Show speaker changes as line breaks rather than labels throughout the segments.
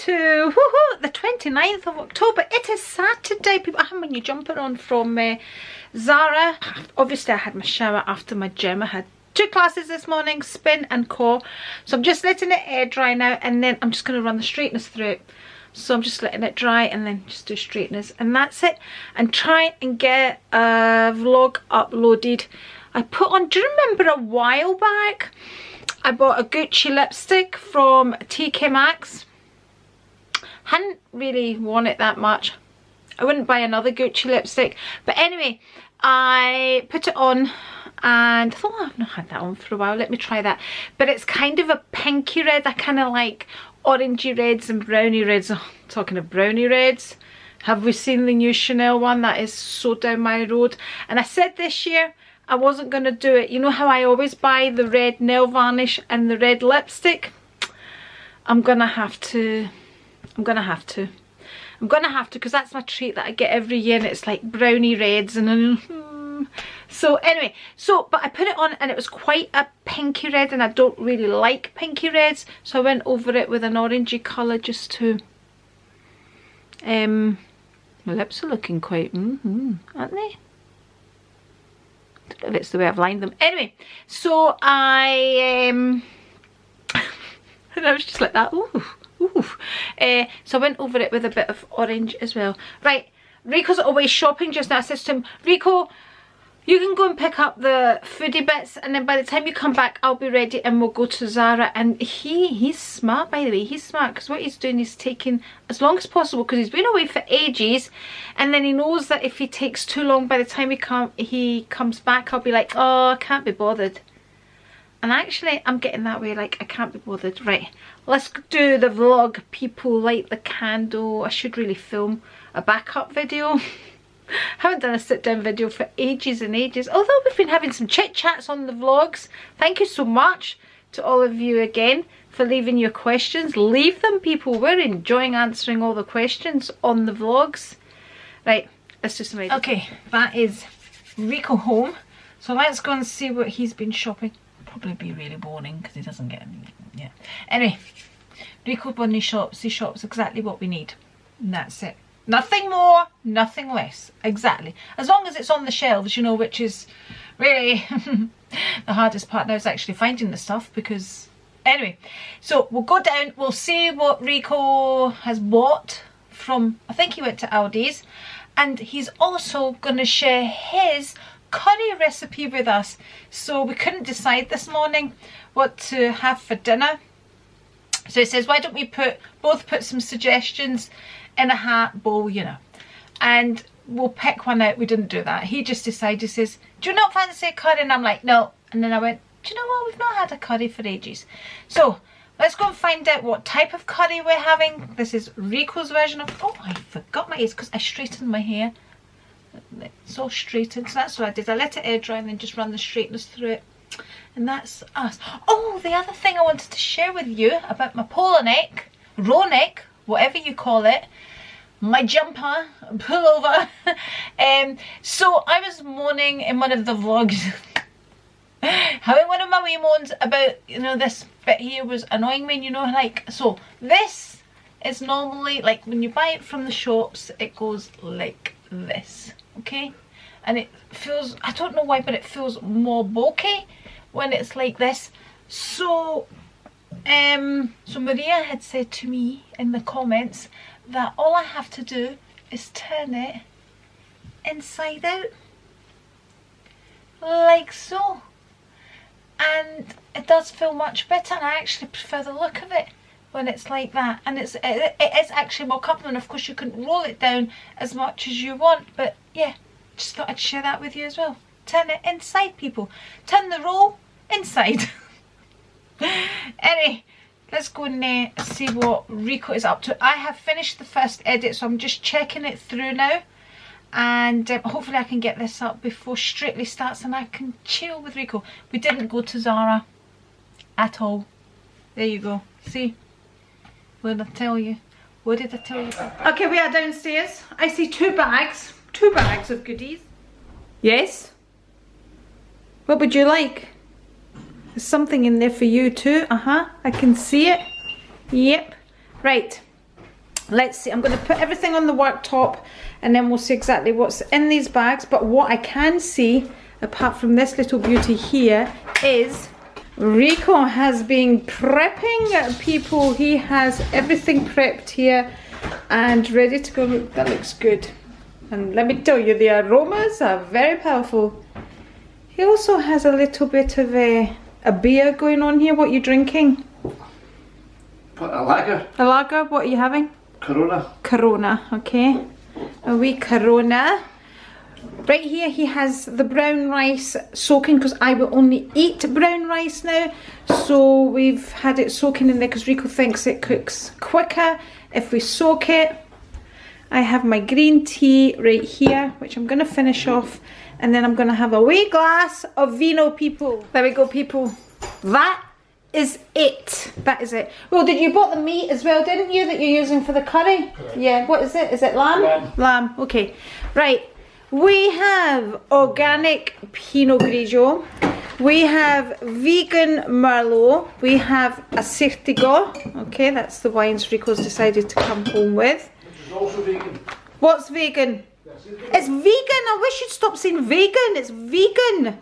to the 29th of October. It is Saturday, people. I have my new jumper on from Zara. Obviously I had my shower after my gym. I had 2 classes this morning, spin and core. So I'm just letting it air dry now, and then I'm just going to run the straighteners through it. So I'm just letting it dry and then just do straighteners, and that's it. And try and get a vlog uploaded. I put on, do you remember a while back I bought a Gucci lipstick from TK Maxx? Hadn't really worn it that much. I wouldn't buy another Gucci lipstick, but anyway, I put it on and I thought, oh, I've not had that on for a while, let me try that. But it's kind of a pinky red. I kind of like orangey reds and brownie reds. Oh, talking of brownie reds, have we seen the new Chanel one? That is so down my road. And I said this year I wasn't going to do it. You know how I always buy the red nail varnish and the red lipstick? I'm gonna have to because that's my treat that I get every year, and it's like brownie reds and so anyway, but I put it on and it was quite a pinky red, and I don't really like pinky reds, so I went over it with an orangey colour just to my lips are looking quite aren't they? I don't know if it's the way I've lined them. Anyway, so and I was just like that. Ooh. So I went over it with a bit of orange as well. Right, Rico's away shopping just now. I said to him, Rico, you can go and pick up the foodie bits, and then by the time you come back I'll be ready and we'll go to Zara. And he's smart, by the way. He's smart because what he's doing is taking as long as possible, because he's been away for ages, and then he knows that if he takes too long, by the time he comes back I'll be like, oh, I can't be bothered. And actually I'm getting that way, like I can't be bothered. Right, let's do the vlog, people. Light the candle. I should really film a backup video. Haven't done a sit down video for ages and ages, although we've been having some chit chats on the vlogs. Thank you so much to all of you again for leaving your questions. Leave them, people. We're enjoying answering all the questions on the vlogs. Right, let's do some editing. Okay, that is Rico home, so let's go and see what he's been shopping. Probably be really boring because he doesn't get any. Yeah, anyway, Rico Bunny shops, he shops exactly what we need, and that's it. Nothing more, nothing less. Exactly. As long as it's on the shelves, you know, which is really the hardest part now, is actually finding the stuff. Because anyway, so we'll go down, we'll see what Rico has bought from, I think he went to Aldi's, and he's also going to share his curry recipe with us. So we couldn't decide this morning what to have for dinner, so he says, why don't we both put some suggestions in a hat bowl, you know, and we'll pick one out. We didn't do that. He just decided, he says, do you not fancy a curry? And I'm like, no. And then I went, do you know what, we've not had a curry for ages, so let's go and find out what type of curry we're having. This is Rico's version of, oh, I forgot my ears because I straightened my hair. It's all straightened, so that's what I did. I let it air dry and then just run the straighteners through it, and that's us. Oh, the other thing I wanted to share with you about my polo neck, row neck, whatever you call it, my jumper, pullover. So I was moaning in one of the vlogs, having one of my wee moans about, you know, this bit here was annoying me, you know, like, so this is normally, like, when you buy it from the shops, it goes like this, okay? And it feels, I don't know why, but it feels more bulky when it's like this. So so Maria had said to me in the comments that all I have to do is turn it inside out, like so, and it does feel much better, and I actually prefer the look of it when it's like that. And it is actually more comfortable, and of course you can roll it down as much as you want, but yeah, just thought I'd share that with you as well. Turn it inside, people. Turn the roll inside. Anyway, let's go and see what Rico is up to. I have finished the first edit, so I'm just checking it through now, and hopefully I can get this up before Strictly starts and I can chill with Rico. We didn't go to Zara at all. There you go. See? What did I tell you? What did I tell you? Okay, we are downstairs. I see two bags of goodies. Yes? What would you like? There's something in there for you too. I can see it. Yep. Right. let's see. I'm going to put everything on the worktop and then we'll see exactly what's in these bags. But what I can see, apart from this little beauty here, is Rico has been prepping, people. He has everything prepped here and ready to go. Look, that looks good. And let me tell you, the aromas are very powerful. He also has a little bit of a beer going on here. What are you drinking?
A lager.
A lager? What are you having?
Corona.
Corona, okay. A wee Corona. Right here he has the brown rice soaking, because I will only eat brown rice now. So we've had it soaking in there because Rico thinks it cooks quicker if we soak it. I have my green tea right here, which I'm going to finish off. And then I'm going to have a wee glass of vino, people. There we go, people. That is it. That is it. Well, did you bought the meat as well, didn't you, that you're using for the curry?
Correct.
Yeah, what is it? Is it lamb?
Lamb.
Lamb, okay. Right, we have organic Pinot Grigio. We have vegan Merlot. We have Assyrtiko. Okay, that's the wines Rico's decided to come home with.
Which is also vegan.
What's vegan? It's vegan. I wish you'd stop saying vegan. It's vegan.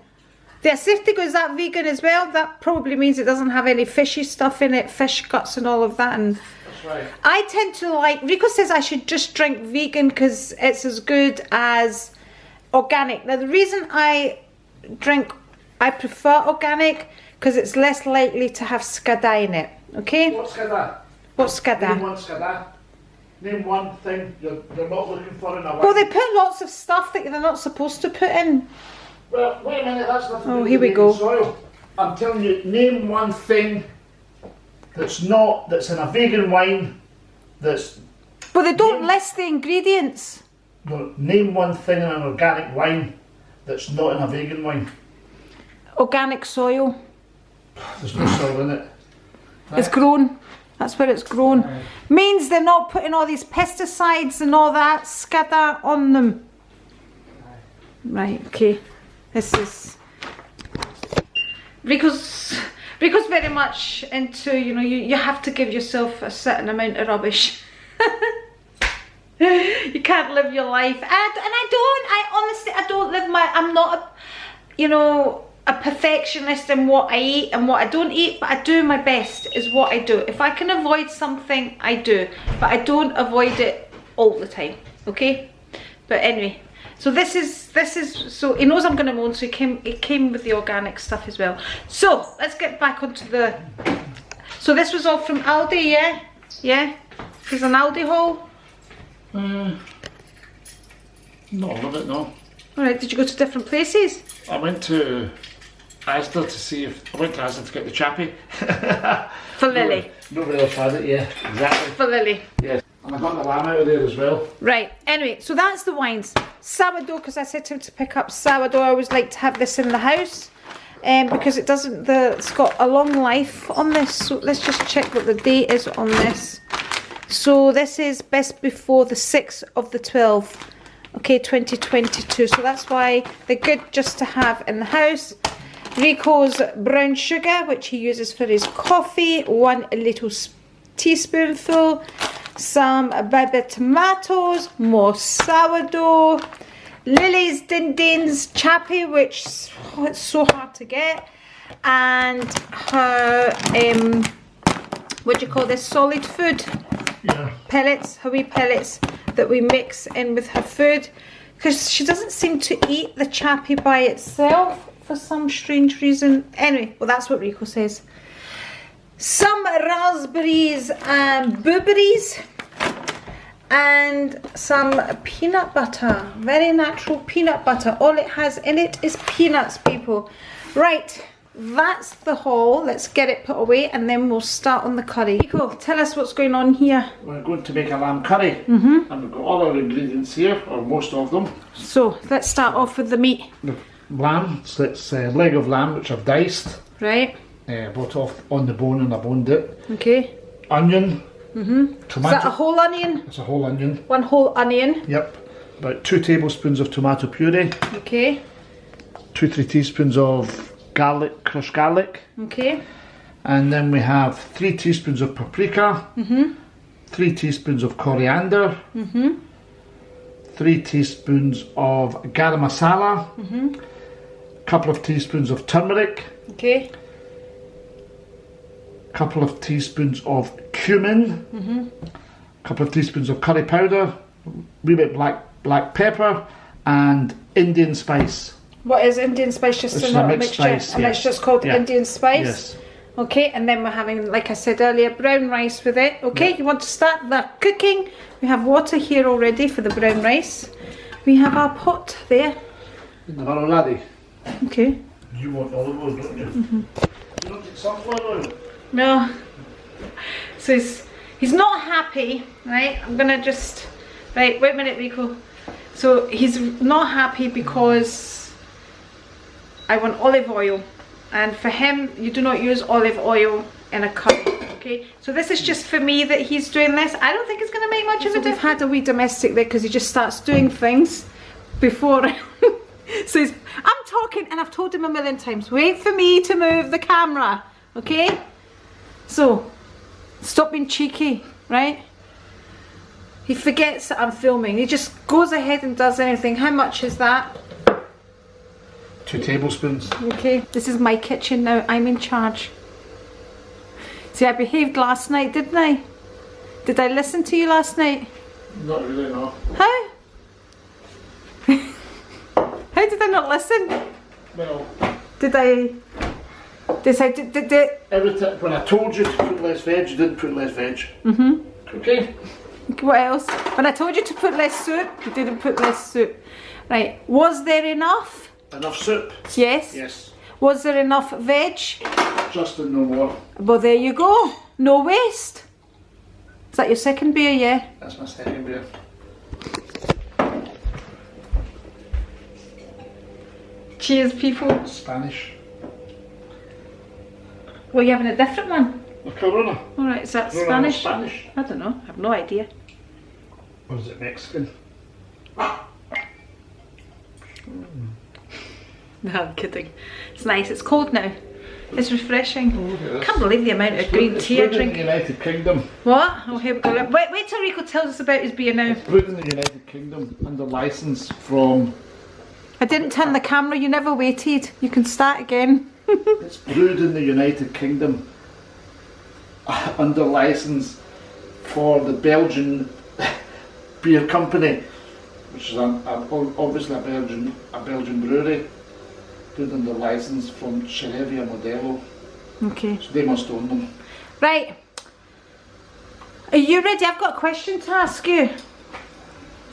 The Assyrtiko, is that vegan as well? That probably means it doesn't have any fishy stuff in it, fish guts and all of that. And
That's right.
I tend to like, Rico says I should just drink vegan because it's as good as organic. Now the reason I prefer organic because it's less likely to have scada in it. Okay?
What's scada?
What's scada?
Name one scada. Name one thing you're not looking for in a wine.
Well, they put lots of stuff that they're not supposed to put in.
Well, wait a minute, that's nothing to do
Here
with
we go.
soil. I'm telling you, name one thing that's in a vegan wine that's...
But they don't list the ingredients.
No, name one thing in an organic wine that's not in a vegan wine.
Organic soil.
There's no soil in it.
It's grown. That's where it's grown.
Right.
Means they're not putting all these pesticides and all that scada on them. Right, okay. This is... Rico's very much into, you know, you have to give yourself a certain amount of rubbish. You can't live your life. I honestly don't live my... I'm not, a perfectionist in what I eat and what I don't eat, but I do my best is what I do. If I can avoid something, I do. But I don't avoid it all the time, okay? But anyway... So this is, so he knows I'm going to moan, so it came with the organic stuff as well. So, let's get back onto the, so this was all from Aldi, yeah? Yeah? There's an Aldi haul?
Not all of it, no.
Alright, did you go to different places?
I went to Asda to get the chappie.
For Lily.
Nobody else had it, yeah, exactly.
For Lily.
Yes, and I got the lamb out of there as well.
Right, anyway, so that's the wines. Sourdough, because I said to him to pick up sourdough. I always like to have this in the house because it's got a long life on this. So let's just check what the date is on this. So this is best before the 6th of the 12th, okay, 2022. So that's why they're good just to have in the house. Rico's brown sugar, which he uses for his coffee, 1 little teaspoonful. Some baby tomatoes, more sourdough, Lily's Dindin's chappie, which it's so hard to get, and her what do you call this, solid food, pellets, her wee pellets that we mix in with her food, because she doesn't seem to eat the chappie by itself for some strange reason. Anyway, well, that's what Rico says. Some raspberries and blueberries, and some peanut butter, very natural peanut butter. All it has in it is peanuts, people. Right, that's the haul. Let's get it put away and then we'll start on the curry. Rico, tell us what's going on here.
We're going to make a lamb curry, and we've got all our ingredients here, or most of them.
So let's start off with the meat.
The lamb, so it's a leg of lamb which I've diced.
Right.
Brought off on the bone and I boned it.
Okay.
Onion.
Tomato. Is that a whole onion?
It's a whole onion.
1 whole onion.
Yep. About 2 tablespoons of tomato puree.
Okay.
2-3 teaspoons of garlic, crushed garlic.
Okay.
And then we have 3 teaspoons of paprika. 3 teaspoons of coriander, 3 teaspoons of garam masala, a couple of teaspoons of turmeric,
Okay.
a couple of teaspoons of cumin, a couple of teaspoons of curry powder, a wee bit black pepper, and Indian spice.
What is Indian spice? Just
It's
a
a mixed
mixture.
spice,
And
yes.
it's just called
Yeah.
Indian spice.
Yes.
Okay, and then we're having, like I said earlier, brown rice with it. Okay,
Yeah.
you want to start the cooking. We have water here already for the brown rice. We have our pot there.
Hello, laddie.
Okay.
You want olive oil, don't you? You don't take sunflower oil?
No. So he's not happy, right? I'm gonna just, right, wait a minute, Rico. So he's not happy because I want olive oil. And for him, you do not use olive oil in a curry, okay? So this is just for me that he's doing this. I don't think it's gonna make much of a difference. We've had a wee domestic there because he just starts doing things before. So I'm talking and I've told him a million times, wait for me to move the camera, okay? So, stop being cheeky, right? He forgets that I'm filming. He just goes ahead and does anything. How much is that?
2 tablespoons.
Okay, this is my kitchen now. I'm in charge. See, I behaved last night, didn't I? Did I listen to you last night?
Not really, no.
How? How did I not listen?
Well,
Did I...
every time when I told you to put less veg, you didn't put less veg. Okay.
What else? When I told you to put less soup, you didn't put less soup. Right, was there enough?
Enough soup?
Yes.
Yes.
Was there enough veg?
Just and no more.
Well, there you go. No waste. Is that your second beer, yeah?
That's my second beer.
Cheers, people.
Spanish.
Well, you having a different one?
A Corona.
Alright, is that
Corona
Spanish?
Spanish.
I don't know. I have no idea.
Or is it Mexican?
No, I'm kidding. It's nice. It's cold now. It's refreshing.
Oh, look at this.
Can't believe the amount of green tea I
Brewed in
drink.
the United Kingdom.
What? Oh, here we go. Wait till Rico tells us about his beer now.
Brewed in the United Kingdom under license from.
I didn't turn the camera. You never waited. You can start again.
It's brewed in the United Kingdom under license for the Belgian beer company, which is obviously a Belgian brewery. Brewed under license from Cerevia Modelo.
Okay.
So they must own them.
Right. Are you ready? I've got a question to ask you.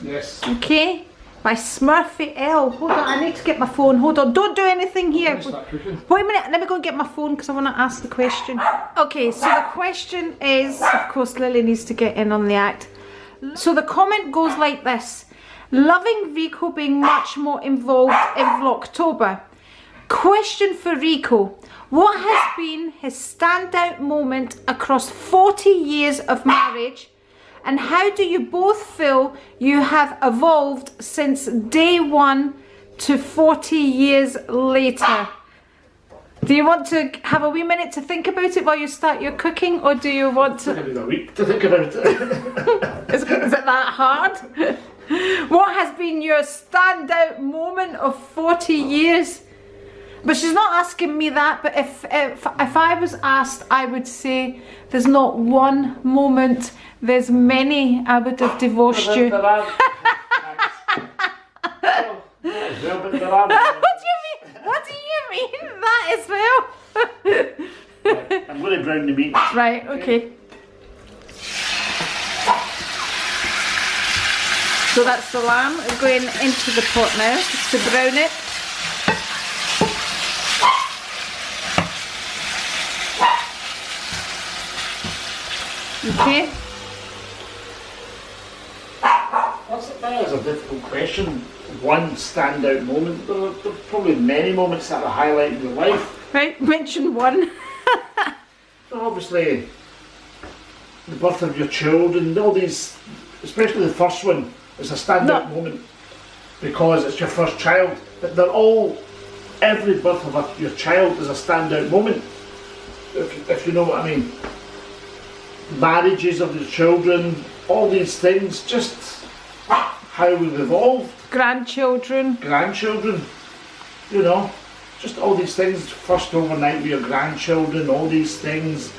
Yes.
Okay. By Smurfy L. Hold on, I need to get my phone. Hold on, don't do anything here.
Start cooking.
Wait a minute, let me go and get my phone because I want to ask the question. Okay, so the question is, of course Lily needs to get in on the act. So the comment goes like this. Loving Rico being much more involved in Vlogtober. Question for Rico. What has been his standout moment across 40 years of marriage? And how do you both feel you have evolved since day one to 40 years later? Do you want to have a wee minute to think about it while you start your cooking, or do you want to...
Maybe a week to think about it.
Is it that hard? What has been your standout moment of 40 years? But she's not asking me that, but if I was asked, I would say there's not one moment, there's many. I would have divorced you.
There are. Well, but there are.
What do you mean? What do you mean that as well?
Right, I'm going to brown the meat.
Right, okay. So that's the lamb is going into the pot now just to brown it. Okay.
That is a difficult question. One standout moment. There are probably many moments that are highlighting your life.
Right, mention one.
Obviously, the birth of your children, all these, especially the first one, is a standout moment because it's your first child. But they're all, every birth of your child is a standout moment, if you know what I mean. marriages of the children, all these things, just how we've evolved.
Grandchildren.
Grandchildren, you know, just all these things, first overnight with your grandchildren, all these things,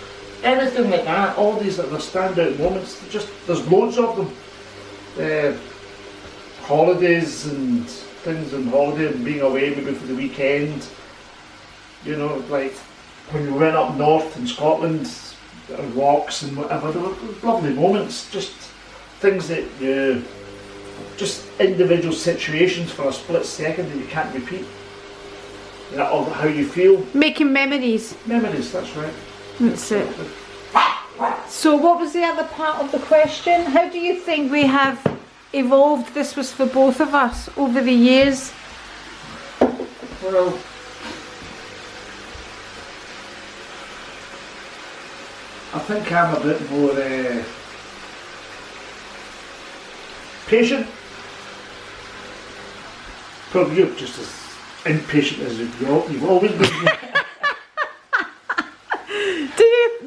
anything like that, all these are the standout moments, just, there's loads of them. Holidays and things on holiday and being away maybe for the weekend, you know, like when we went up north in Scotland, walks and whatever, there were lovely moments, just things that just individual situations for a split second that you can't repeat. You know, or how you feel.
Making memories.
Memories, that's right.
That's it. So what was the other part of the question? How do you think we have evolved? This was for both of us over the years.
Well, I think I'm a bit more patient. Probably you're just as impatient as you've always been.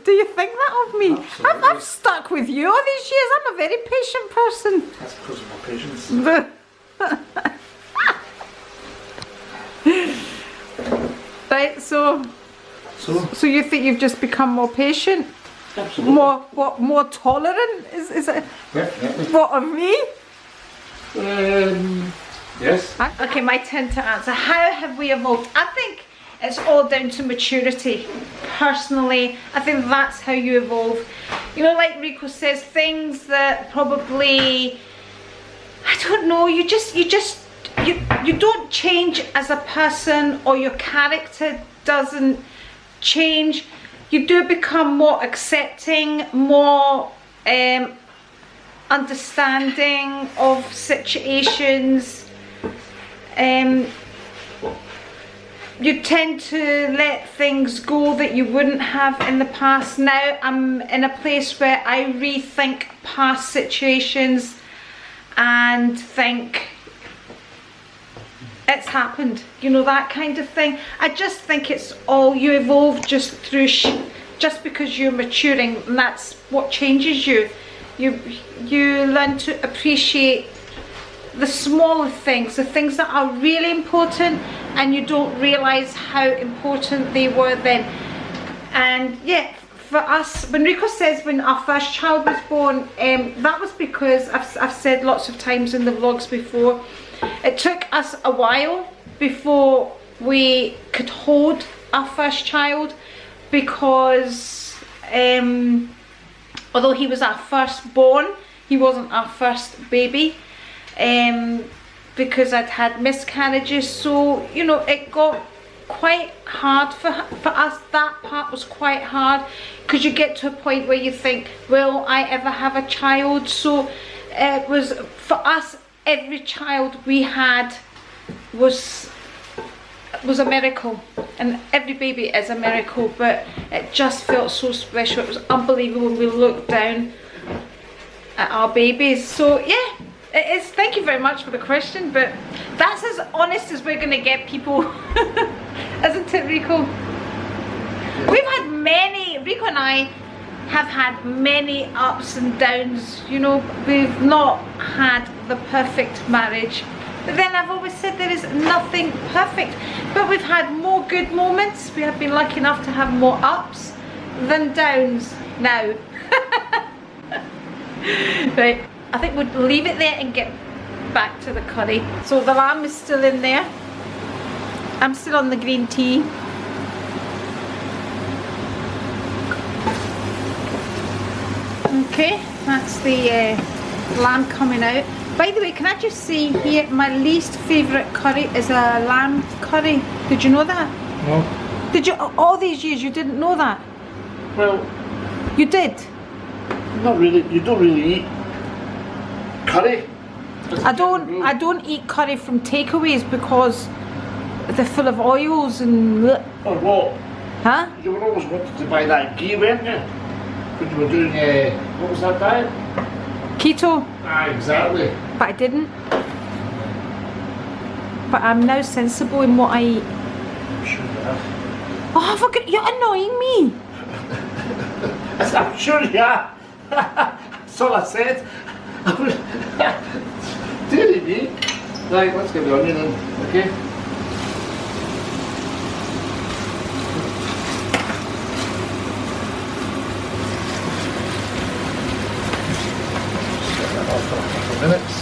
Do you think that of me?
Absolutely.
I've stuck with you all these years. I'm a very patient person.
That's because of my patience.
Right, so you think you've just become more patient?
Absolutely.
More tolerant? Is it?
Definitely.
What, of me?
Yes.
Okay, my turn to answer. How have we evolved? I think it's all down to maturity. Personally, I think that's how you evolve. You know, like Rico says, things that probably, I don't know, you don't change as a person, or your character doesn't change. You do become more accepting, more understanding of situations. You tend to let things go that you wouldn't have in the past. Now I'm in a place where I rethink past situations and think it's happened, you know, that kind of thing. I just think it's all, you evolve just through just because you're maturing, and that's what changes you. You learn to appreciate the smaller things, the things that are really important, and you don't realise how important they were then. And yeah, for us, when Rico says when our first child was born, that was because, I've said lots of times in the vlogs before, it took us a while before we could hold our first child, because although he was our firstborn, he wasn't our first baby. Because I'd had miscarriages, so you know, it got quite hard for us. That part was quite hard, because you get to a point where you think, will I ever have a child? So it was, for us, every child we had was a miracle, and every baby is a miracle, but it just felt so special. It was unbelievable when we looked down at our babies. So yeah, it is. Thank you very much for the question, but that's as honest as we're gonna get, people. Isn't it, Rico? We've had many, Rico and I have had many ups and downs, you know. We've not had the perfect marriage, but then I've always said there is nothing perfect, but we've had more good moments. We have been lucky enough to have more ups than downs now. Right, I think we'll leave it there and get back to the curry. So the lamb is still in there. I'm still on the green tea. Okay, that's the lamb coming out. By the way, can I just say here, my least favourite curry is a lamb curry. Did you know that?
No.
Did you, all these years you didn't know that?
Well,
you did?
not really. You don't really eat curry.
I don't eat curry from takeaways because they're full of oils and...
Or what?
Huh?
You were always wanting to buy that ghee, weren't you? When you were doing, what was that diet?
Keto.
Ah, exactly.
But I didn't. But I'm now sensible in what I eat.
I'm sure you have.
Oh, for good, you're annoying me.
I'm sure you are. That's all I said. Dearie me. Right, let's get the onion in, okay? Just get that off for a couple of minutes.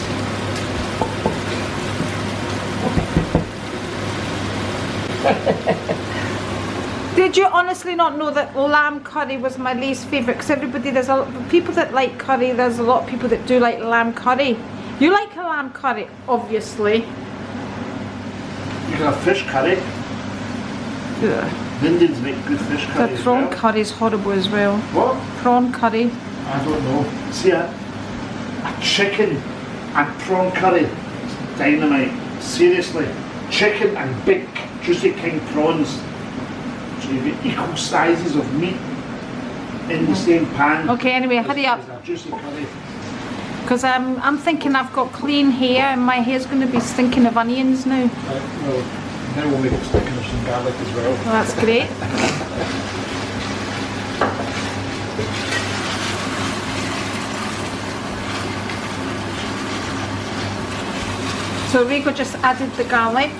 Did you honestly not know that lamb curry was my least favourite? Because there's a lot of people that like curry, there's a lot of people that do like lamb curry. You like a lamb curry, obviously.
You can have fish curry.
Yeah.
The Indians make good fish curry.
The
as
prawn
well.
curry is horrible as well.
What?
Prawn curry.
I don't know. See, a chicken and prawn curry is dynamite. Seriously. Chicken and big, juicy king prawns. So you get equal sizes of meat in the same pan.
Okay, anyway, hurry up.
It's a juicy curry.
Because I'm thinking I've got clean hair and my hair's going to be stinking of onions now.
Well, now we'll make it stinking of some garlic as well.
Well, that's great. So Rico just added the garlic.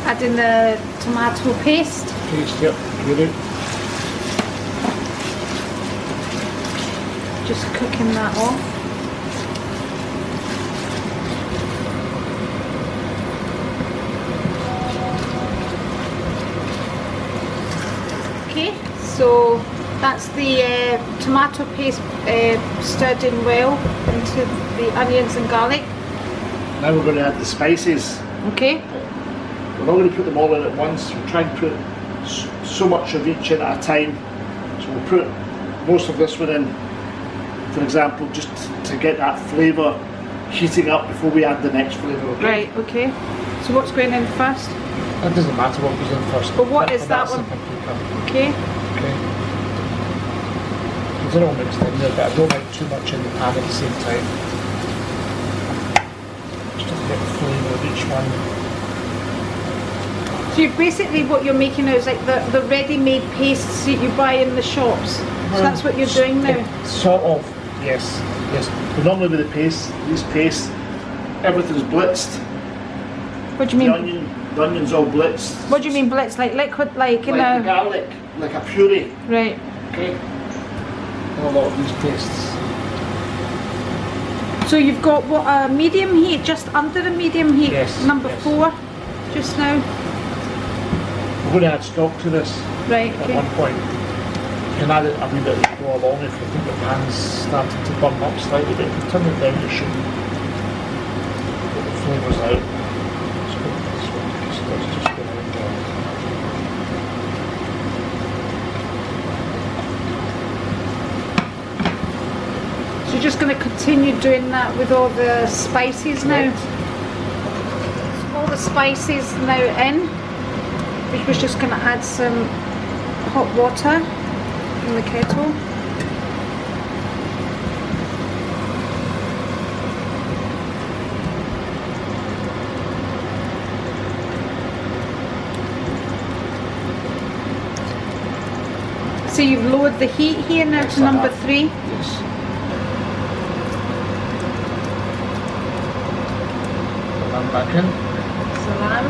Adding the tomato paste.
Paste, yep, get it.
Just cooking that off. Okay, so that's the tomato paste stirred in well into the onions and garlic.
Now we're going to add the spices.
Okay.
We're not going to put them all in at once. We'll try and put so much of each in at a time. So we'll put most of this one in, for example, just to get that flavour heating up before we add the next flavour. Okay?
Right, okay. So what's going in first?
That doesn't matter what goes in first.
But what is that one? Okay.
Okay. It's all mixed in there, but I don't like too much in the pan at the same time. Just to get the flavour of each one.
So you basically what you're making now is like the ready-made pastes that you buy in the shops. So that's what you're doing now?
Sort of, yes. Yes. But normally with the paste, these pastes, everything's blitzed.
What do you mean?
The onion's all blitzed.
What do you mean blitz? Like liquid, like in
Like the
a...
garlic, like a puree.
Right.
Okay. And a lot of these pastes.
So you've got what, a medium heat, just under a medium heat?
Yes,
Number
yes.
4, just now?
We're going to add stock to this
Right,
at
okay.
one point. You can add it a wee bit as you go along if you think the pan's starting to burn up slightly, but if you turn it down you should get the flavours out. Let's go with this one, let's just get it there.
So you're just going to continue doing that with all the spices now? So all the spices now in. We was just going to add some hot water in the kettle. So you've lowered the heat here now
Yes,
to
I
number
have.
3.
Yes. Put that back in.
So lamb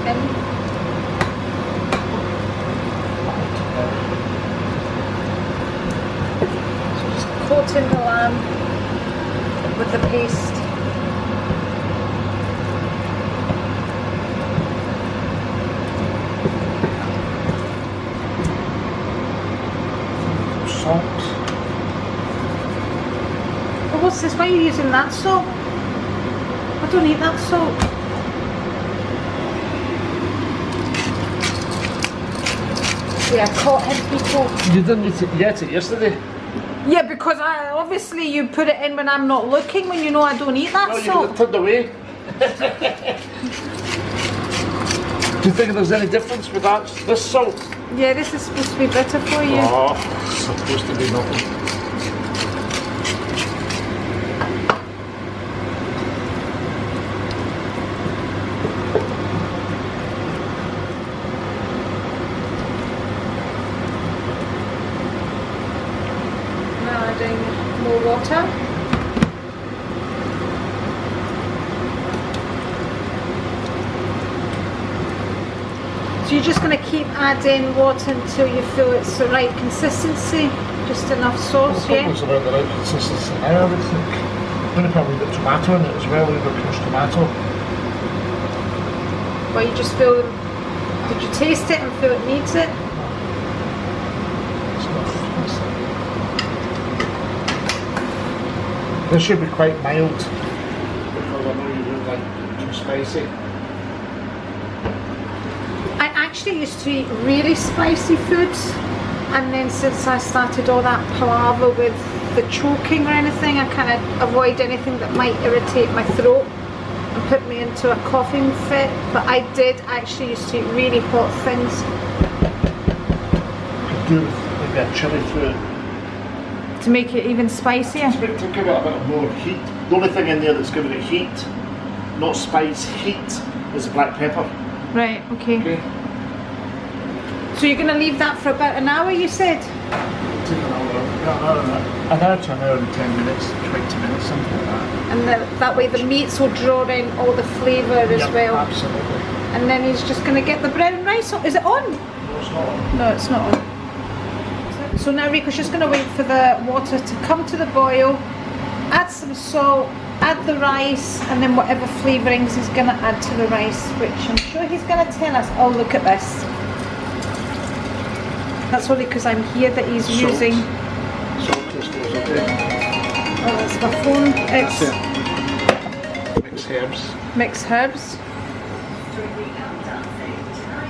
in. So just coating the lamb with the paste.
Salt.
Oh, what's this? Why are you using that salt? I don't eat that salt. Yeah, I caught him, people.
You didn't eat it yesterday?
Yeah, because obviously you put it in when I'm not looking, when you know I don't eat that
No, you
salt.
could have turned away. Do you think there's any difference with that? This salt?
Yeah, this is supposed to be better for you.
Oh, it's supposed to be nothing.
want to keep adding water until you feel it's the right consistency, just enough sauce,
Well,
yeah?
it's about the right consistency now, I would think. I'm going to put a wee bit of tomato in it as well, a wee bit of crushed tomato.
Well, you just feel, did you taste it and feel it needs it?
It's not, this should be quite mild, because I know you don't like too spicy.
I actually used to eat really spicy foods, and then since I started all that palaver with the choking or anything, I kind of avoid anything that might irritate my throat and put me into a coughing fit. But I did actually used to eat really hot things.
Could do with maybe a chilli through it.
To make it even spicier.
To give it a bit more heat. The only thing in there that's giving it heat, not spice, heat, is the black pepper.
Right, okay.
Okay.
So you're going to leave that for about an hour, you said?
Take an hour to an hour and 10 minutes, 20 minutes, something like that.
And that way the meats will draw in all the flavour as
Yep,
well.
absolutely.
And then he's just going to get the brown rice on. Is it on?
No, it's not on.
No, it's not on. So now Rico's just going to wait for the water to come to the boil, add some salt, add the rice, and then whatever flavourings he's going to add to the rice, which I'm sure he's going to tell us. Oh, look at this. That's only because I'm here that he's using.
Salt just goes okay.
Oh, that's my phone. It's
Mixed herbs.
mixed herbs.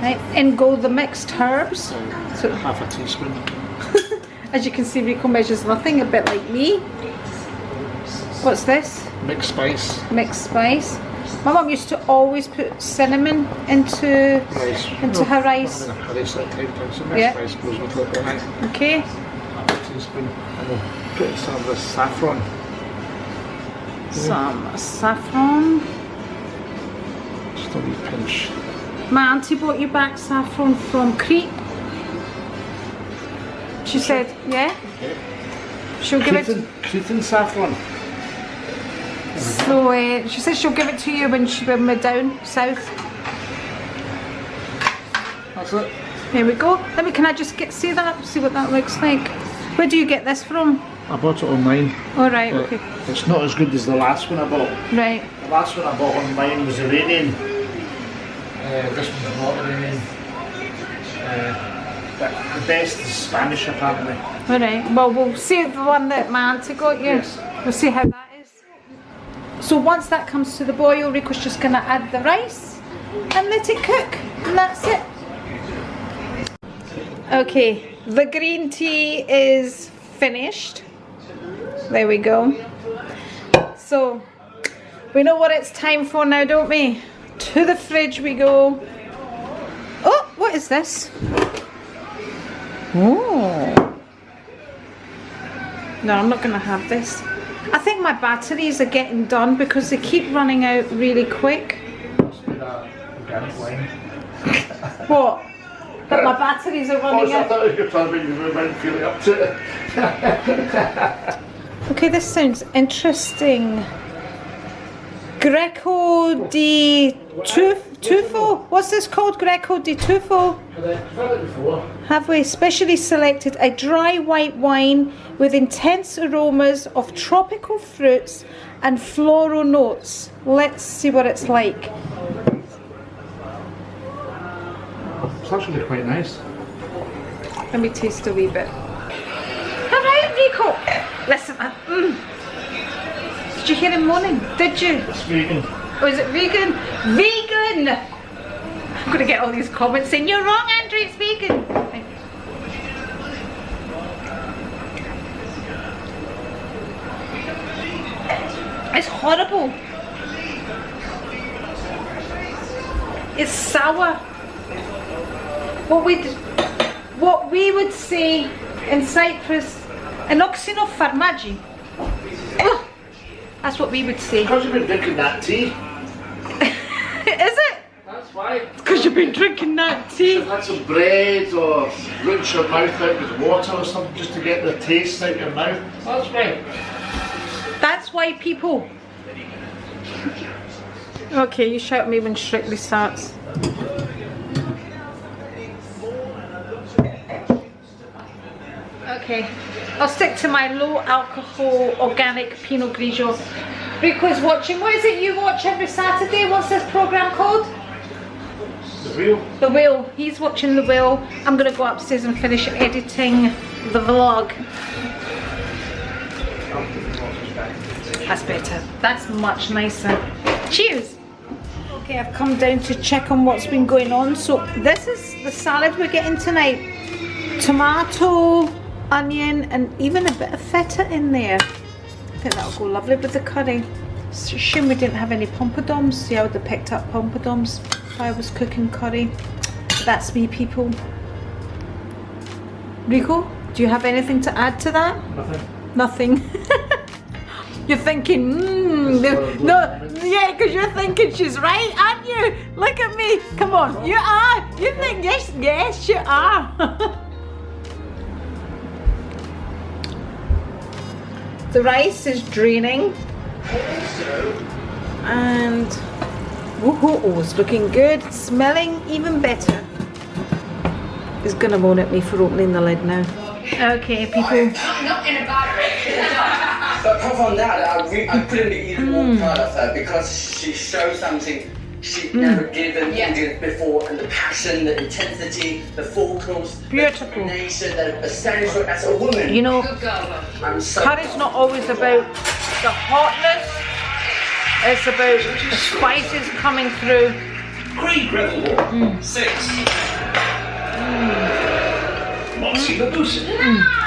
Right, in go the mixed herbs. So,
Half a teaspoon.
as you can see, Rico measures nothing, a bit like me. What's this?
Mixed spice.
Mixed spice. My mum used to always put cinnamon into
Rice.
her rice.
I'm in a hurry, so mixed
Yeah.
spice goes with it. Right.
Okay.
Half a teaspoon. And we'll put in some of this saffron.
Some saffron.
Just a wee pinch.
My auntie bought you back saffron from Crete. She said, yeah?
Okay.
She'll give it.
Cretan saffron.
So she said she'll give it to you when we're down south.
That's it.
Here we go. Can I just see that? See what that looks like. Where do you get this from?
I bought it online.
All right.
but
Okay.
It's not as good as the last one I bought.
Right.
The last one I bought online was Iranian. This one's not Iranian. But the best is Spanish apparently.
All right. Well, we'll see the one that my auntie got you.
Yes.
We'll see how that is. So once that comes to the boil, Rico's just gonna add the rice and let it cook, and that's it. Okay, the green tea is finished. There we go. So we know what it's time for now, don't we? To the fridge we go. Oh, what is this? Oh. No, I'm not gonna have this. I think my batteries are getting done because they keep running out really quick. What? That my batteries are running
I
out?
thought you were trying to make me mind feeling up to it.
Okay, this sounds interesting. Greco di Tufo? What's this called? Greco di Tufo?
I've had it before.
Have we specially selected a dry white wine with intense aromas of tropical fruits and floral notes. Let's see what it's like.
It's actually quite nice.
Let me taste a wee bit. Alright, Rico! Listen, did you hear him moaning? Did you?
It's vegan.
Oh, is it vegan? Vegan! I'm gonna get all these comments saying, you're wrong, Andri, it's vegan. Right. It's horrible. It's sour. What we would say in Cyprus, enoxino farmagi. Oh, that's what we would say.
Because you've been drinking that tea.
Is it?
That's why.
Because you've been drinking that tea.
You've had some bread or rinse your mouth out with water or something just to get the taste out your mouth. That's why.
That's why, people. Okay, you shout at me when Strictly starts. Okay, I'll stick to my low alcohol organic Pinot Grigio. Rico's watching. What is it you watch every Saturday? What's this program called?
The Wheel.
The Wheel. He's watching The Wheel. I'm gonna go upstairs and finish editing the vlog. That's better. That's much nicer. Cheers. Okay, I've come down to check on what's been going on. So this is the salad we're getting tonight. Tomato, onion, and even a bit of feta in there. I think that'll go lovely with the curry. It's a shame we didn't have any pompadons. See, I would have picked up pompadons if I was cooking curry. But that's me, people. Rico, do you have anything to add to that?
Nothing.
Nothing. You're thinking, no, yeah, because you're thinking she's right, aren't you? Look at me. Come on, you are. You think, yes, you are. The rice is draining. And, oh, it's looking good. Smelling even better. He's gonna moan at me for opening the lid now. Okay, people.
Not in a bad way.
But apart from that, I couldn't be even more proud of her because she showed something she'd never given Indians before, and the passion, the intensity, the focus,
Beautiful.
the determination, the essential as a woman.
You know,
I'm so
curry's not always about the hotness. It's about the spices coming through.
Green Gretel 6. Moxie the Booster.